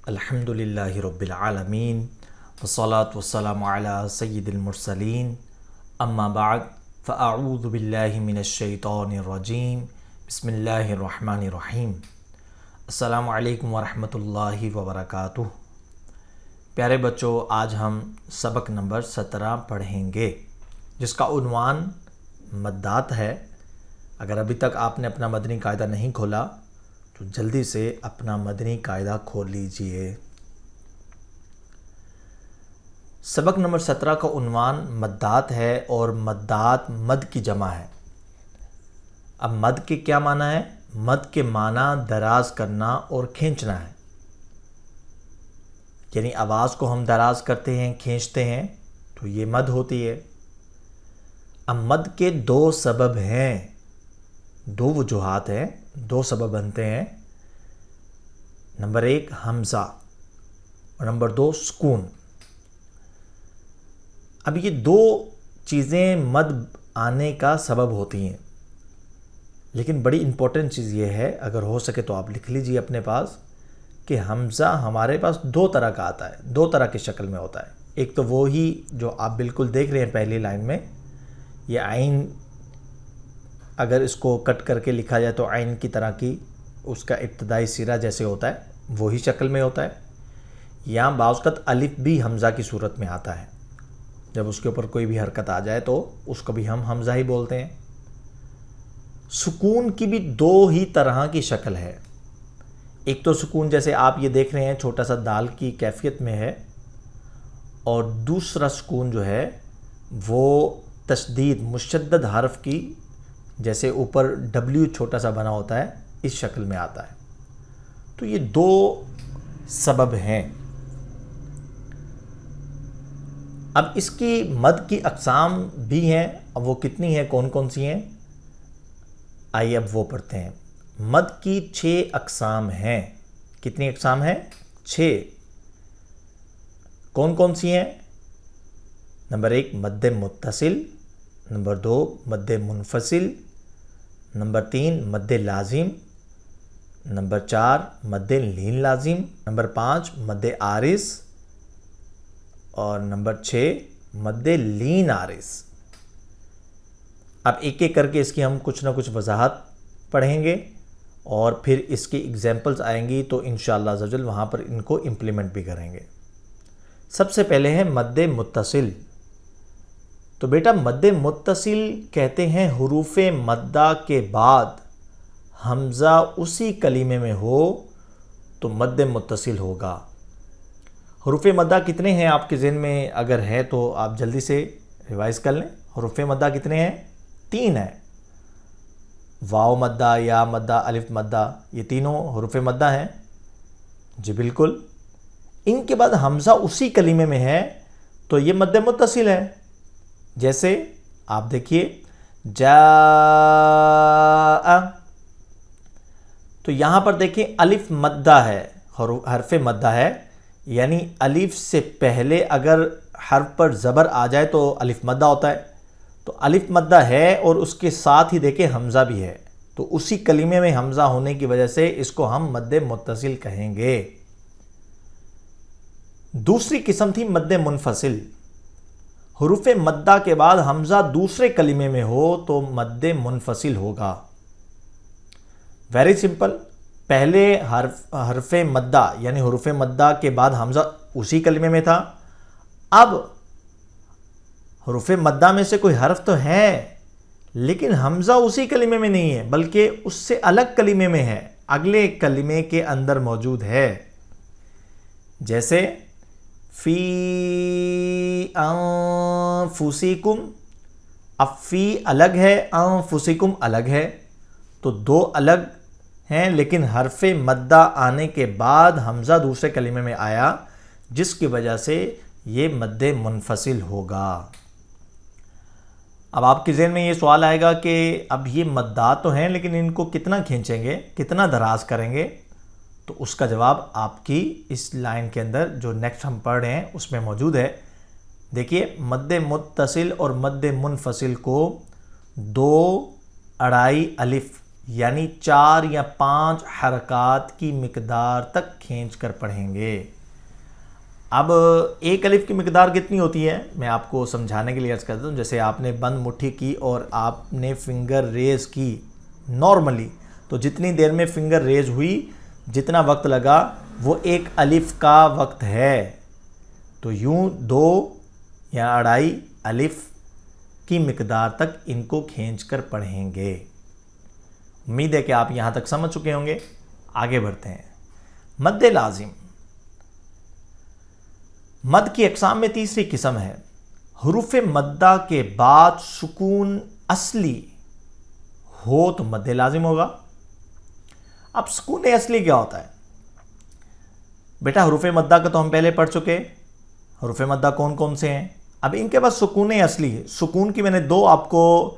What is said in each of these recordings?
الحمدللہ رب العالمین والصلاة والسلام علی سید المرسلین اما بعد فاعوذ باللہ من الشیطان الرجیم بسم اللہ الرحمن الرحیم السلام علیکم ورحمۃ اللہ وبرکاتہ۔ پیارے بچوں، آج ہم سبق نمبر 17 پڑھیں گے جس کا عنوان مدات ہے۔ اگر ابھی تک آپ نے اپنا مدنی قاعدہ نہیں کھولا تو جلدی سے اپنا مدنی قاعدہ کھول لیجئے۔ سبق نمبر 17 کا عنوان مدات ہے اور مدات مد کی جمع ہے۔ اب مد کے کیا معنی ہے؟ مد کے معنی دراز کرنا اور کھینچنا ہے، یعنی آواز کو ہم دراز کرتے ہیں، کھینچتے ہیں تو یہ مد ہوتی ہے۔ اب مد کے دو سبب ہیں، دو وجوہات ہیں، دو سبب بنتے ہیں۔ نمبر 1 حمزہ اور نمبر 2 سکون۔ اب یہ دو چیزیں مد آنے کا سبب ہوتی ہیں، لیکن بڑی امپورٹنٹ چیز یہ ہے، اگر ہو سکے تو آپ لکھ لیجئے اپنے پاس، کہ حمزہ ہمارے پاس دو طرح کا آتا ہے، دو طرح کی شکل میں ہوتا ہے۔ ایک تو وہی جو آپ بالکل دیکھ رہے ہیں پہلی لائن میں، یہ عین، اگر اس کو کٹ کر کے لکھا جائے تو عین کی طرح کی اس کا ابتدائی سرہ جیسے ہوتا ہے وہی شکل میں ہوتا ہے۔ یا بعض اوقات الف بھی حمزہ کی صورت میں آتا ہے، جب اس کے اوپر کوئی بھی حرکت آ جائے تو اس کو بھی ہم حمزہ ہی بولتے ہیں۔ سکون کی بھی دو ہی طرح کی شکل ہے۔ ایک تو سکون جیسے آپ یہ دیکھ رہے ہیں چھوٹا سا دال کی کیفیت میں ہے، اور دوسرا سکون جو ہے وہ تشدید مشدد حرف کی، جیسے اوپر ڈبلیو چھوٹا سا بنا ہوتا ہے، اس شکل میں آتا ہے۔ تو یہ دو سبب ہیں۔ اب اس کی مد کی اقسام بھی ہیں، اب وہ کتنی ہیں، کون کون سی ہیں، آئیے اب وہ پڑھتے ہیں۔ مد کی 6 اقسام ہیں۔ کتنی اقسام ہیں؟ 6۔ کون کون سی ہیں؟ نمبر 1 مد متصل، نمبر 2 مد منفصل، نمبر 3 مد لازم، نمبر 4 مد لین لازم، نمبر 5 مد عارض، اور نمبر 6 مد لین عارض۔ اب ایک ایک کر کے اس کی ہم کچھ نہ کچھ وضاحت پڑھیں گے، اور پھر اس کی ایگزامپلز آئیں گی تو انشاءاللہ عز و جل وہاں پر ان کو امپلیمنٹ بھی کریں گے۔ سب سے پہلے ہے مد متصل۔ تو بیٹا مد متصل کہتے ہیں حروف مدہ کے بعد حمزہ اسی کلمے میں ہو تو مد متصل ہوگا۔ حروف مدہ کتنے ہیں آپ کے ذہن میں اگر ہے تو آپ جلدی سے ریوائز کر لیں۔ حروف مدہ کتنے ہیں؟ 3 ہیں۔ واو مدہ، یا مدہ، الف مدہ، یہ تینوں حروف مدہ ہیں۔ جی بالکل۔ ان کے بعد حمزہ اسی کلمے میں ہے تو یہ مد متصل ہے۔ جیسے آپ دیکھیے جاء، تو یہاں پر دیکھیں الف مدہ ہے، حرف مدہ ہے، یعنی الف سے پہلے اگر حرف پر زبر آ جائے تو الف مدہ ہوتا ہے۔ تو الف مدہ ہے اور اس کے ساتھ ہی دیکھیں حمزہ بھی ہے، تو اسی کلمے میں حمزہ ہونے کی وجہ سے اس کو ہم مد متصل کہیں گے۔ دوسری قسم تھی مد منفصل۔ حروف مدہ کے بعد حمزہ دوسرے کلمے میں ہو تو مد منفصل ہوگا۔ ویری سمپل، پہلے حرف مدہ یعنی حروف مدہ کے بعد حمزہ اسی کلمے میں تھا، اب حروف مدہ میں سے کوئی حرف تو ہے لیکن حمزہ اسی کلمے میں نہیں ہے بلکہ اس سے الگ کلمے میں ہے، اگلے کلمے کے اندر موجود ہے۔ جیسے فی انفسکم، اب فی الگ ہے، انفسکم الگ ہے، تو دو الگ ہیں، لیکن حرف مدہ آنے کے بعد حمزہ دوسرے کلمے میں آیا جس کی وجہ سے یہ مد منفصل ہوگا۔ اب آپ کے ذہن میں یہ سوال آئے گا کہ اب یہ مدات تو ہیں لیکن ان کو کتنا کھینچیں گے، کتنا دراز کریں گے؟ تو اس کا جواب آپ کی اس لائن کے اندر جو نیکسٹ ہم پڑھ رہے ہیں اس میں موجود ہے۔ دیکھیے مد متصل اور مد منفصل کو 2 اڑائی الف یعنی 4 یا 5 حرکات کی مقدار تک کھینچ کر پڑھیں گے۔ اب ایک الف کی مقدار کتنی ہوتی ہے میں آپ کو سمجھانے کے لیے عرض کرتا ہوں۔ جیسے آپ نے بند مٹھی کی اور آپ نے فنگر ریز کی نارملی، تو جتنی دیر میں فنگر ریز ہوئی جتنا وقت لگا وہ ایک الف کا وقت ہے، تو یوں 2 یا 2.5 الف کی مقدار تک ان کو کھینچ کر پڑھیں گے۔ امید ہے کہ آپ یہاں تک سمجھ چکے ہوں گے۔ آگے بڑھتے ہیں۔ مد لازم، مد کی اقسام میں تیسری قسم ہے حروف مدہ کے بعد سکون اصلی ہو تو مد لازم ہوگا۔ اب سکون اصلی کیا ہوتا ہے بیٹا؟ حروف مدہ کا تو ہم پہلے پڑھ چکے، حروف مدہ کون کون سے ہیں۔ اب ان کے بعد سکون اصلی ہے۔ سکون کی میں نے 2 آپ کو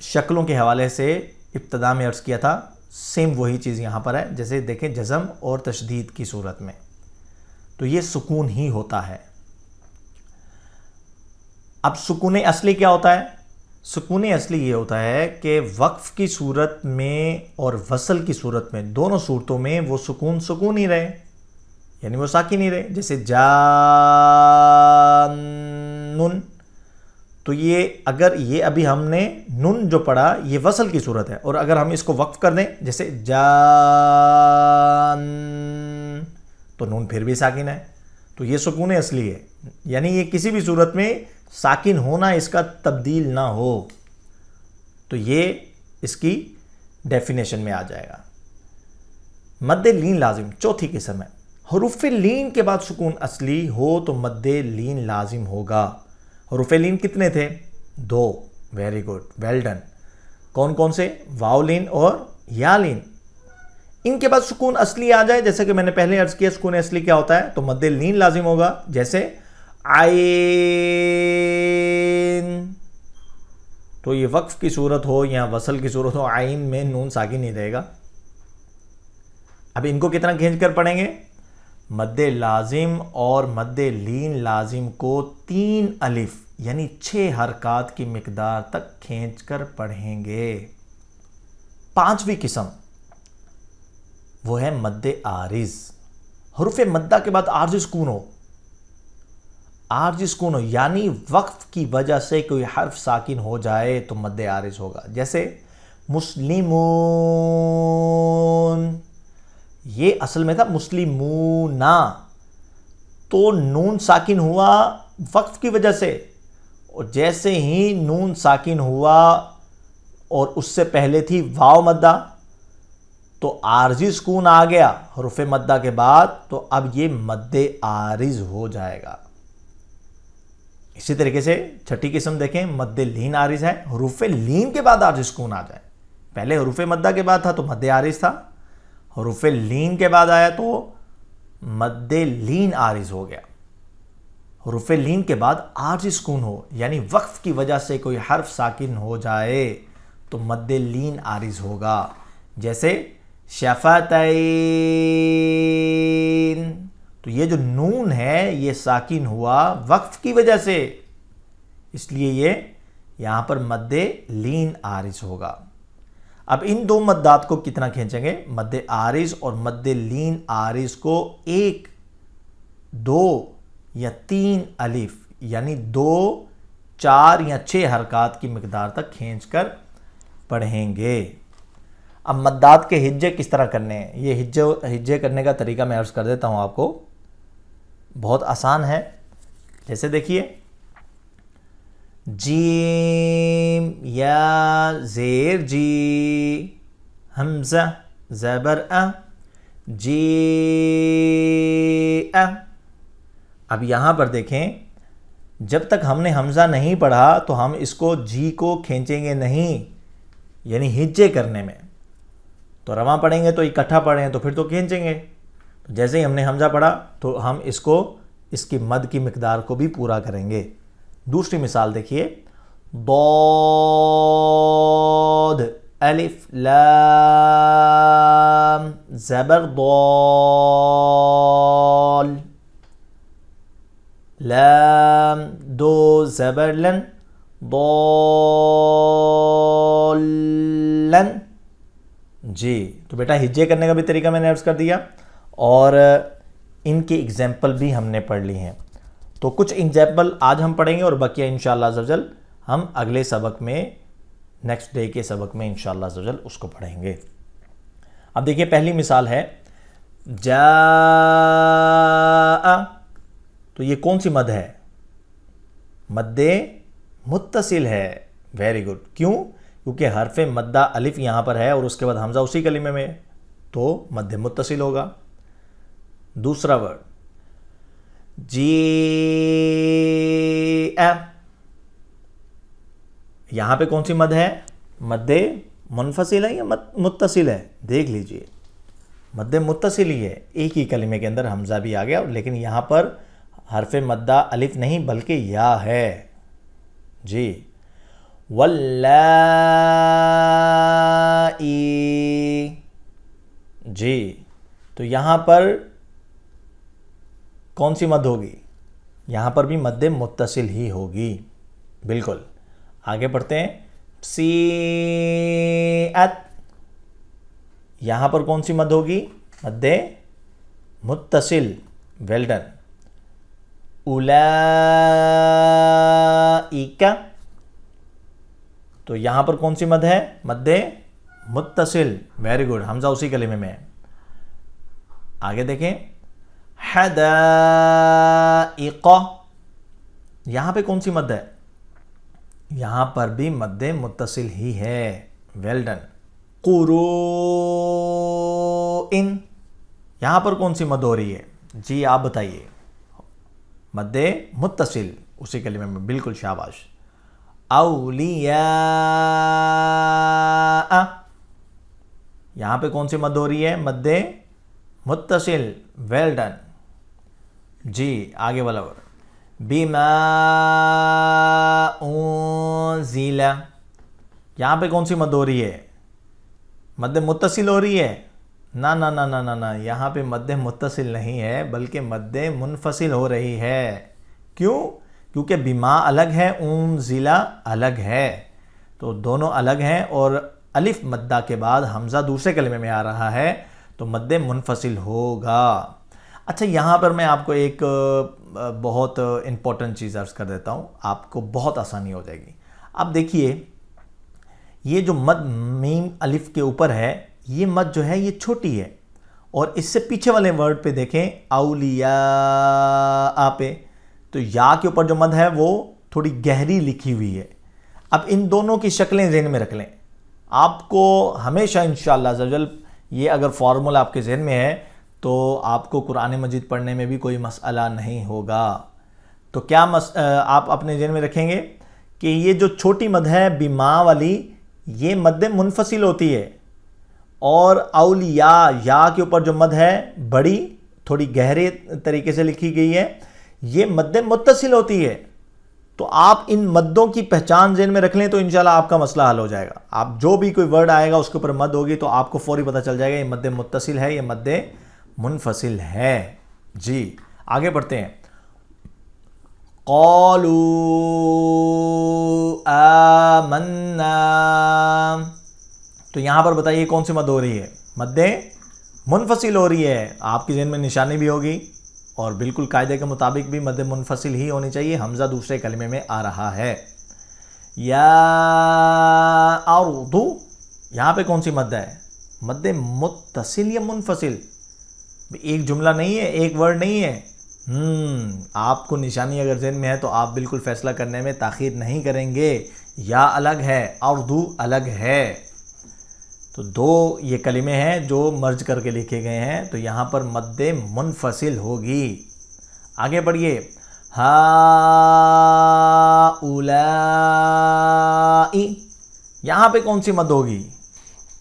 شکلوں کے حوالے سے ابتدا میں عرض کیا تھا، سیم وہی چیز یہاں پر ہے۔ جیسے دیکھیں جزم اور تشدید کی صورت میں تو یہ سکون ہی ہوتا ہے۔ اب سکون اصلی کیا ہوتا ہے؟ سکون اصلی یہ ہوتا ہے کہ وقف کی صورت میں اور وصل کی صورت میں، دونوں صورتوں میں وہ سکون ہی رہے، یعنی وہ ساکن ہی رہے۔ جیسے جانن، تو یہ اگر یہ ابھی ہم نے نن جو پڑھا یہ وصل کی صورت ہے، اور اگر ہم اس کو وقف کر دیں جیسے جان، تو نون پھر بھی ساکن ہے، تو یہ سکون اصلی ہے، یعنی یہ کسی بھی صورت میں ساکن ہونا اس کا تبدیل نہ ہو، تو یہ اس کی ڈیفینیشن میں آ جائے گا۔ مد لین لازم چوتھی قسم ہے۔ حروف لین کے بعد سکون اصلی ہو تو مد لین لازم ہوگا۔ حروف لین کتنے تھے؟ 2۔ Very good, well done. کون کون سے؟ واو لین اور یا لین۔ ان کے بعد سکون اصلی آ جائے، جیسے کہ میں نے پہلے عرض کیا سکون اصلی کیا ہوتا ہے، تو مد لین لازم ہوگا۔ جیسے عین، تو یہ وقف کی صورت ہو یا وصل کی صورت ہو، عین میں نون ساکن نہیں رہے گا۔ اب ان کو کتنا کھینچ کر پڑھیں گے؟ مد لازم اور مد لین لازم کو 3 الف یعنی 6 حرکات کی مقدار تک کھینچ کر پڑھیں گے۔ 5ویں قسم وہ ہے مد عارض۔ حروف مدہ کے بعد عارضی سکون ہو، عارضی سکون ہو یعنی وقف کی وجہ سے کوئی حرف ساکن ہو جائے تو مد عارض ہوگا۔ جیسے مسلمون، یہ اصل میں تھا مسلمون، تو نون ساکن ہوا وقف کی وجہ سے، اور جیسے ہی نون ساکن ہوا اور اس سے پہلے تھی واو مدہ تو عارضی سکون آ گیا حروف مدہ کے بعد، تو اب یہ مد عارض ہو جائے گا۔ اسی طریقے سے 6ٹھی قسم دیکھیں، مد لین عارض ہے۔ حروف لین کے بعد عارضی سکون آ جائے، پہلے حروف مدہ کے بعد تھا تو مد عارض تھا، حروف لین کے بعد آیا تو مد لین عارض ہو گیا۔ حروف لین کے بعد عارضی سکون ہو یعنی وقف کی وجہ سے کوئی حرف ساکن ہو جائے تو مد لین عارض ہوگا۔ جیسے شفتین، تو یہ جو نون ہے یہ ساکن ہوا وقف کی وجہ سے، اس لیے یہ یہاں پر مد لین عارض ہوگا۔ اب ان 2 مدات کو کتنا کھینچیں گے؟ مد عارض اور مد لین عارض کو 1، 2 یا 3 الف یعنی 2، 4 یا 6 حرکات کی مقدار تک کھینچ کر پڑھیں گے۔ اب مدات کے ہجے کس طرح کرنے ہیں؟ یہ ہجے کرنے کا طریقہ میں عرض کر دیتا ہوں آپ کو، بہت آسان ہے۔ جیسے دیکھیے جیم یا زیر جی، حمزہ زبر ا، جی ا۔ اب یہاں پر دیکھیں جب تک ہم نے حمزہ نہیں پڑھا تو ہم اس کو جی کو کھینچیں گے نہیں، یعنی ہجے کرنے میں تو رواں پڑھیں گے تو اکٹھا پڑھیں تو پھر تو کھینچیں گے، جیسے ہی ہم نے حمزہ پڑھا تو ہم اس کی مد کی مقدار کو بھی پورا کریں گے۔ دوسری مثال دیکھیے، ضاد الف لام زبر ضال، لام 2 زبر لن، ضالن، جی تو بیٹا ہجے کرنے کا بھی طریقہ میں نے عرض کر دیا اور ان کی اگزامپل بھی ہم نے پڑھ لی ہیں. تو کچھ اگزامپل آج ہم پڑھیں گے اور بقیہ انشاءاللہ عز و جل ہم اگلے سبق میں نیکسٹ ڈے کے سبق میں انشاءاللہ عز و جل اس کو پڑھیں گے. اب دیکھیے پہلی مثال ہے جاء. تو یہ کون سی مد ہے؟ مد متصل ہے. Very good. کیوں؟ کیونکہ حرف مدہ الف یہاں پر ہے اور اس کے بعد حمزہ اسی کلمے میں تو مد متصل ہوگا. دوسرا ورڈ جی. یہاں پہ کون سی مد ہے؟ مد منفصل ہے یا متصل ہے؟ دیکھ لیجئے مد متصل ہی ہے. ایک ہی کلمے کے اندر حمزہ بھی آ گیا لیکن یہاں پر حرف مدہ الف نہیں بلکہ یا ہے. جی. واللائی. جی تو یہاں پر کون سی مد ہوگی؟ یہاں پر بھی مد متصل ہی ہوگی. بالکل. آگے پڑھتے ہیں سیئت. یہاں پر کون سی مد ہوگی؟ مد متصل. Well done. اولئک. تو یہاں پر کون سی مد ہے؟ مد متصل. Very good. حمزہ اسی کلمے میں ہے. آگے دیکھیں حدائق. یہاں پہ کون سی مد ہے؟ یہاں پر بھی مد متصل ہی ہے. Well done. قروء. یہاں پر کون سی مد ہو رہی ہے؟ جی آپ بتائیے. مد متصل اسی کلمے میں. بالکل شاباش. اولیاء. یہاں پہ کون سی مد ہو رہی ہے؟ مد متصل. Well done. جی آگے والا ورڈ بما انزل. یہاں پہ کون سی مد ہو رہی ہے؟ مد متصل ہو رہی ہے؟ نہ نہ نہ نہ نہ یہاں پہ مد متصل نہیں ہے بلکہ مد منفصل ہو رہی ہے. کیوں؟ کیونکہ بما الگ ہے انزل الگ ہے تو دونوں الگ ہیں اور الف مدہ کے بعد حمزہ دوسرے کلمے میں آ رہا ہے تو مد منفصل ہوگا. اچھا یہاں پر میں آپ کو ایک بہت امپورٹنٹ چیز عرض کر دیتا ہوں. آپ کو بہت آسانی ہو جائے گی. اب دیکھیے یہ جو مد میم الف کے اوپر ہے یہ مد جو ہے یہ چھوٹی ہے اور اس سے پیچھے والے ورڈ پہ دیکھیں اولیاء پہ تو یا کے اوپر جو مد ہے وہ تھوڑی گہری لکھی ہوئی ہے. اب ان دونوں کی شکلیں ذہن میں رکھ لیں. آپ کو ہمیشہ انشاءاللہ عز و جل یہ اگر فارمولا آپ کے ذہن میں ہے تو آپ کو قرآن مجید پڑھنے میں بھی کوئی مسئلہ نہیں ہوگا. تو کیا آپ اپنے ذہن میں رکھیں گے کہ یہ جو چھوٹی مد ہے بما والی یہ مد منفصل ہوتی ہے اور اولیاء یا کے اوپر جو مد ہے بڑی تھوڑی گہرے طریقے سے لکھی گئی ہے یہ مد متصل ہوتی ہے. تو آپ ان مدوں کی پہچان ذہن میں رکھ لیں تو انشاءاللہ آپ کا مسئلہ حل ہو جائے گا. آپ جو بھی کوئی ورڈ آئے گا اس کے اوپر مد ہوگی تو آپ کو فوری پتہ چل جائے گا یہ مد متصل ہے یہ مد منفصل ہے. جی آگے بڑھتے ہیں. قالوا آمنا. تو یہاں پر بتائیے کون سی مد ہو رہی ہے؟ مد منفصل ہو رہی ہے. آپ کی ذہن میں نشانی بھی ہوگی اور بالکل قاعدے کے مطابق بھی مد منفصل ہی ہونی چاہیے. حمزہ دوسرے کلمے میں آ رہا ہے. یا ارض. یہاں پہ کون سی مد ہے؟ مد متصل یا منفصل؟ ایک جملہ نہیں ہے ایک ورڈ نہیں ہے. آپ کو نشانی اگر ذہن میں ہے تو آپ بالکل فیصلہ کرنے میں تاخیر نہیں کریں گے. یا الگ ہے اردو الگ ہے تو دو یہ کلمے ہیں جو مرج کر کے لکھے گئے ہیں تو یہاں پر مد منفصل ہوگی. آگے بڑھیے. ہؤلاء. یہاں پہ کون سی مد ہوگی؟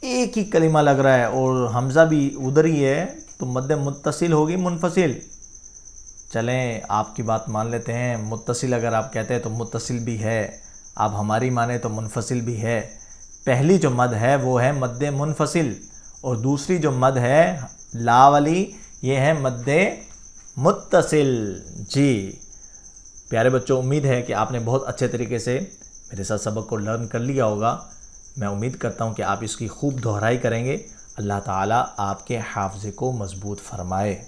ایک ہی کلمہ لگ رہا ہے اور حمزہ بھی ادھر ہی ہے تو مد متصل ہوگی منفصل؟ چلیں آپ کی بات مان لیتے ہیں. متصل اگر آپ کہتے ہیں تو متصل بھی ہے. آپ ہماری مانیں تو منفصل بھی ہے. پہلی جو مد ہے وہ ہے مد منفصل اور دوسری جو مد ہے لا والی یہ ہے مد متصل. جی پیارے بچوں امید ہے کہ آپ نے بہت اچھے طریقے سے میرے ساتھ سبق کو لرن کر لیا ہوگا. میں امید کرتا ہوں کہ آپ اس کی خوب دہرائی کریں گے. اللہ تعالیٰ آپ کے حافظے کو مضبوط فرمائے۔